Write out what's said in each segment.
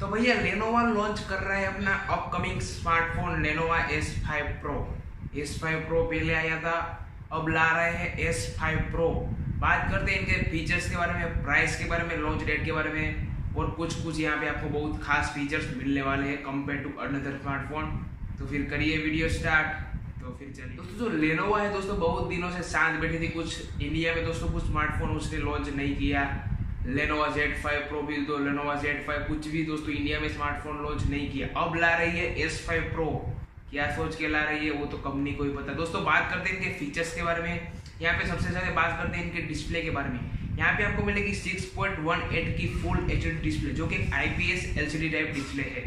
तो भैया Lenovo launch कर रहा है अपना upcoming smartphone Lenovo S5 Pro। S5 Pro पहले आया था, अब ला रहे हैं S5 Pro। बात करते हैं इनके फीचर्स के बारे में, प्राइस के बारे में, लॉन्च डेट के बारे में और कुछ यहाँ पे आपको बहुत खास फीचर्स मिलने वाले हैं कंपेयर टू अनदर स्मार्टफोन। तो फिर करिए वीडियो स्टार्ट। तो फिर चलिए दोस्तों, जो लेनोवा है दोस्तों बहुत दिनों से शांत बैठी थी, कुछ इंडिया में दोस्तों कुछ स्मार्टफोन उसने लॉन्च नहीं किया। Lenovo Z5 Pro भी दो, Lenovo Z5 कुछ भी दोस्तों इंडिया में स्मार्टफोन लॉन्च नहीं किया। अब ला रही है S5 Pro। क्या सोच के ला रही है वो तो कंपनी को ही पता। दोस्तों बात करते हैं इनके फीचर्स के बारे में। यहाँ पे सबसे ज्यादा बात करते हैं इनके डिस्प्ले के बारे में। यहाँ पे आपको मिलेगी 6.18 की फुल HD डिस्प्ले, जो कि IPS LCD टाइप डिस्प्ले है।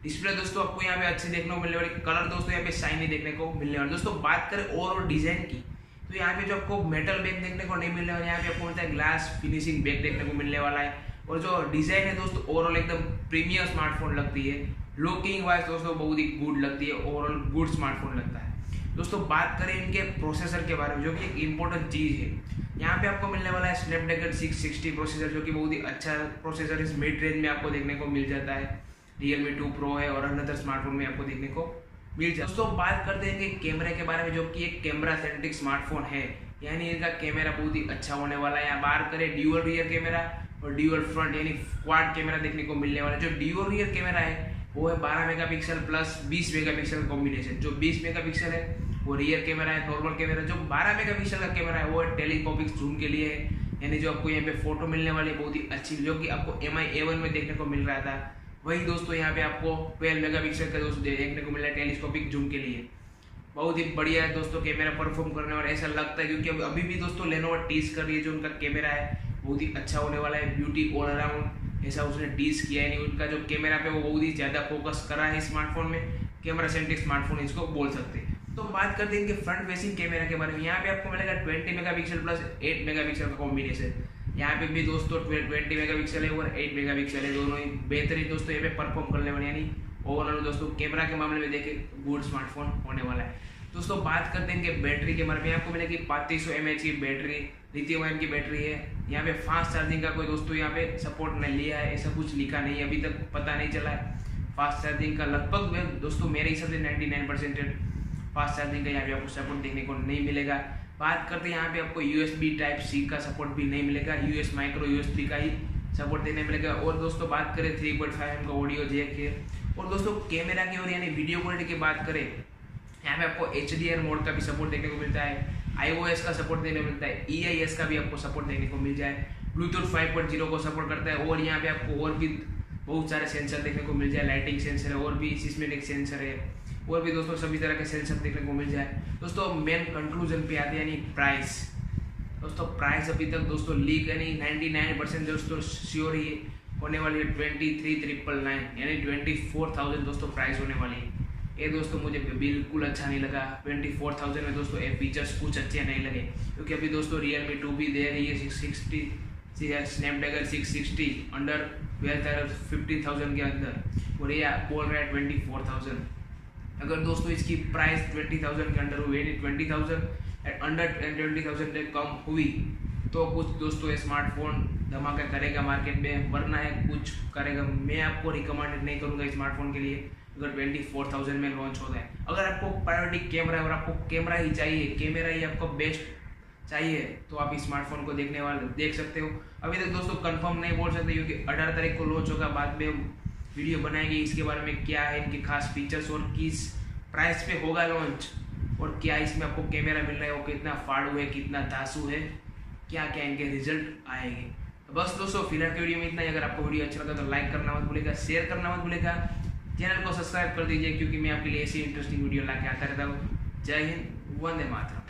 डिस्प्ले दोस्तों आपको यहाँ पे अच्छी देखने को मिलने वाली, कलर दोस्तों यहाँ पे शाइनी देखने को मिलने वाला। दोस्तों बात करें ओवरऑल डिजाइन की, तो यहाँ पे जो आपको मेटल बैग देखने को नहीं मिलने वाला, यहाँ पे आपको मिलता है ग्लास फिनिशिंग बैग देखने को मिलने वाला है। और जो डिजाइन है दोस्तों ओवरऑल एकदम प्रीमियम स्मार्टफोन लगती है। लुकिंग वाइज दोस्तों बहुत ही गुड लगती है, ओवरऑल गुड स्मार्टफोन लगता है। दोस्तों बात करें इनके प्रोसेसर के बारे में, जो कि एक इंपॉर्टेंट चीज है। यहाँ पे आपको मिलने वाला है स्नैपड्रैगन 660 प्रोसेसर, जो कि बहुत ही अच्छा प्रोसेसर इस मिड रेंज में आपको देखने को मिल जाता है। Realme 2 Pro है और अनदर स्मार्टफोन में आपको देखने को मिल जाए। दोस्तों बात करते हैं कि कैमरे के बारे में, जो कि एक कैमरा सेंट्रिक स्मार्टफोन है, यानी इनका कैमरा बहुत ही अच्छा होने वाला है। यहाँ बात करें ड्यूअल रियर कैमरा और ड्यूअल फ्रंट यानी क्वाड कैमरा देखने को मिलने वाला है। जो ड्यूअल रियर कैमरा है वो है 12 मेगापिक्सल प्लस 20 मेगापिक्सल का कॉम्बिनेशन। जो 20 मेगापिक्सल है वो रियर कैमरा है, नॉर्मल कैमरा। जो 12 मेगापिक्सल का कैमरा है वो है टेलीस्कोपिक जूम के लिए है, यानी जो आपको यहाँ पे फोटो मिलने वाली है बहुत ही अच्छी, जो कि आपको MI A1 में देखने को मिल रहा था। वही दोस्तों यहाँ पे आपको 12 मेगापिक्सल का दोस्तों देखने को मिल रहा है टेलीस्कोपिक जूम के लिए। बहुत ही बढ़िया है दोस्तों कैमरा परफॉर्म करने वाला ऐसा लगता है, क्योंकि अभी भी दोस्तों लेनोवा टीज कर रही है। जो उनका कैमरा है बहुत ही अच्छा होने वाला है, ब्यूटी ऑल अराउंड ऐसा उसने टीज किया है। नहीं उनका जो कैमरा पे वो बहुत ही ज्यादा फोकस करा है स्मार्टफोन में, कैमरा सेंट्रिक स्मार्टफोन इसको बोल सकते हैं। तो बात करते हैं इनके फ्रंट फेसिंग कैमरा के बारे में। यहाँ पे आपको मिलेगा 20 मेगापिक्सल प्लस 8 मेगापिक्सल का कॉम्बिनेशन। यहाँ पे भी दोस्तों 20 मेगापिक्सल है और 8 मेगापिक्सल है, दोनों ही बेहतरीन दोस्तों यहाँ पे परफॉर्म करने वाले, यानी ओवरऑल दोस्तों कैमरा के मामले में देखे गुड स्मार्टफोन होने वाला है। दोस्तों बात करते हैं इनके बैटरी के बारे में। आपको मिलेगी 3500 mAh की बैटरी, लिथियम आयन की बैटरी है। यहाँ पे फास्ट चार्जिंग का कोई दोस्तों यहाँ पे सपोर्ट नहीं लिया है, ऐसा कुछ लिखा नहीं है, अभी तक पता नहीं चला है फास्ट चार्जिंग का। लगभग दोस्तों मेरे हिसाब से 99% फास्ट चार्जिंग का यहाँ पे आपको सपोर्ट देखने को नहीं मिलेगा। बात करते हैं यहाँ पे आपको USB Type-C का सपोर्ट भी नहीं मिलेगा, US माइक्रो USB का ही सपोर्ट देने मिलेगा। और दोस्तों बात करें 3.5mm का ऑडियो जैक है। और दोस्तों कैमरा की और यानी वीडियो क्वालिटी की बात करें, यहाँ पे आपको HDR मोड का भी सपोर्ट देखने को मिलता है, iOS का सपोर्ट देखने को मिलता है, EIS का भी आपको सपोर्ट देखने को मिल जाए, ब्लूटूथ 5.0 को सपोर्ट करता है। और यहाँ पे आपको और भी बहुत सारे सेंसर देखने को मिल जाए, लाइटिंग सेंसर है और भी सिस्मेटिक सेंसर है, और भी दोस्तों सभी तरह के सेंसर देखने को मिल जाए। दोस्तों मेन कंक्लूजन पे आते हैं यानी प्राइस। दोस्तों प्राइस अभी तक दोस्तों लीक यानी 99% दोस्तों श्योर ही होने वाली है 23,999 यानी 24,000 दोस्तों प्राइस होने वाली है। ये दोस्तों मुझे बिल्कुल अच्छा नहीं लगा। 24,000 में दोस्तों ये फीचर्स कुछ अच्छे नहीं लगे, क्योंकि अभी दोस्तों Realme 2 भी दे रही है 660 स्नैपड्रैगन 660 अंडर 15,000 के अंदर, और ये बोल रहा है 24,000। अगर दोस्तों इसकी प्राइस 20,000 के अंडर हुई, 20,000 अंडर 20,000 से कम हुई, तो कुछ दोस्तों ये स्मार्टफोन धमाका करेगा मार्केट में, वरना है कुछ करेगा। मैं आपको रिकमेंड नहीं करूँगा स्मार्टफोन के लिए अगर 24,000 में लॉन्च होता है। अगर आपको प्रायोरिटी कैमरा है और आपको कैमरा ही चाहिए, कैमरा ही आपको बेस्ट चाहिए, तो आप स्मार्टफोन को देख सकते हो। अभी तक दोस्तों कंफर्म नहीं बोल सकते, क्योंकि 18 तारीख को लॉन्च होगा, बाद में वीडियो बनाएंगे इसके बारे में, क्या है इनके खास फीचर्स और किस प्राइस पे होगा लॉन्च, और क्या इसमें आपको कैमरा मिल रहा है, वो कितना फाड़ू है, कितना धांसू है, क्या क्या इनके रिजल्ट आएंगे। तो बस दोस्तों फिलहाल की वीडियो में इतना ही। अगर आपको वीडियो अच्छा लगा तो लाइक करना मत भूलेगा, शेयर करना मत भूलेगा, चैनल को सब्सक्राइब कर दीजिए, क्योंकि मैं आपके लिए ऐसी इंटरेस्टिंग वीडियो लाके आता रहता हूँ। जय हिंद, वंदे मातरम।